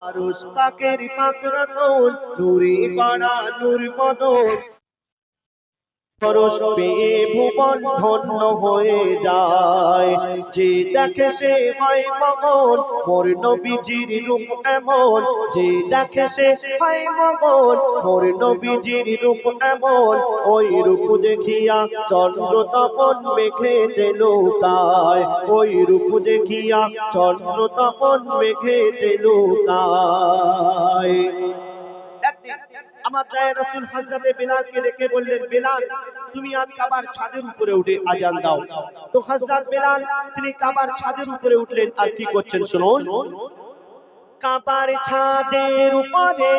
আরশ পাকের পাকরাতন নূরে পাড়া নূর বদন পরশ পেয়ে ভুবন ধন্য হয়ে যায়। যে দেখে সে হয় মগন, মোর নবীজির রূপ এমন। যে দেখে সে হয় মগন, মোর নবীজির রূপ এমন। ওই রূপ দেখিয়া চন্দ্র তপন মেঘেতে লুকায়। ওই রূপ দেখিয়া চন্দ্র তপন মেঘেতে লুকায়। আমার দয়ার রাসূল হযরতে বিলালকে ডেকে বললেন, বিলাল তুমি আজ কাবার ছাদের উপরে উঠে আজান দাও। তো হযরত বিলাল তিনি কাবার ছাদের উপরে উঠলেন, আর কি করছেন শুনুন। কাবার ছাদের উপরে,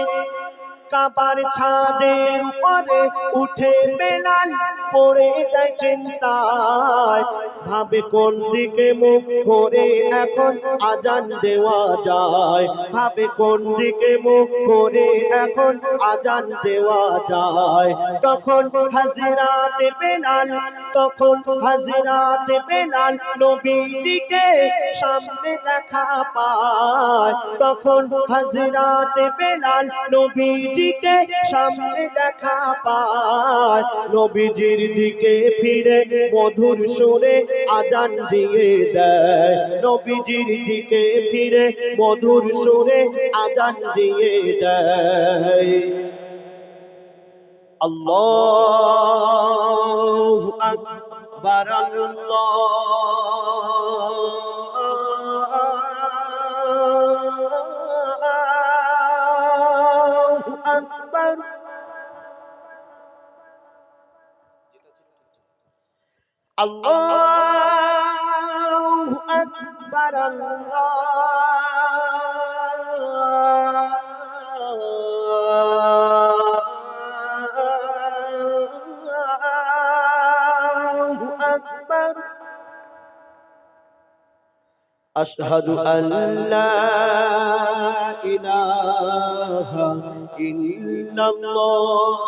কাবার ছাদের উপরে উঠে বেলাল পড়ে যায় চিন্তায়। ভাবে কোন দিকে মুখ করে এখন আজান দেওয়া যায়। ভাবে কোন দিকে মুখ করে এখন আজান দেওয়া যায়। তখন হযরতে বেলাল, তখন হযরতে বেলাল নবীজিকে সামনে দেখা পায়। তখন হযরতে বেলাল নবীজিকে সামনে দেখা পায়। নবীজির দিকে ফিরে মধুর সুরে আজান দিয়ে দেয়। নবীজির দিকে ফিরে মধুর সুরে আজান দিয়ে দেয়। আল্লাহু আকবার, আল্লাহু আকবার। আল্লাহু আকবার, আল্লাহু আকবার। আশহাদু আল্লা ইলাহা ইল্লাল্লাহ।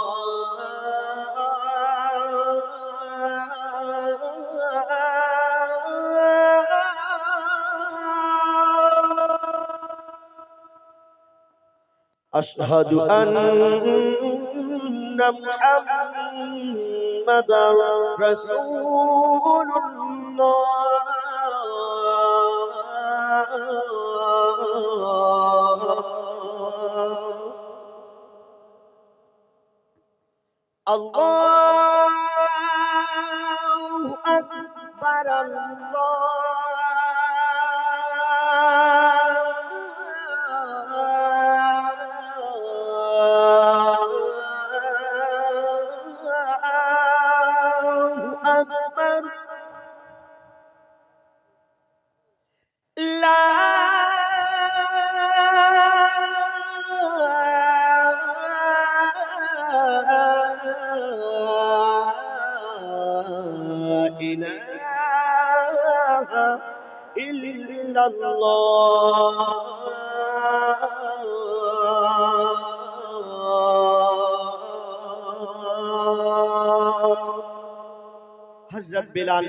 আশহাদু আন্না মুহাম্মাদার রাসূলুল্লাহ। আল্লাহু আকবার, আল্লাহু আকবার। লা ইলাহা ইল্লাল্লাহ। হযরত বিলাল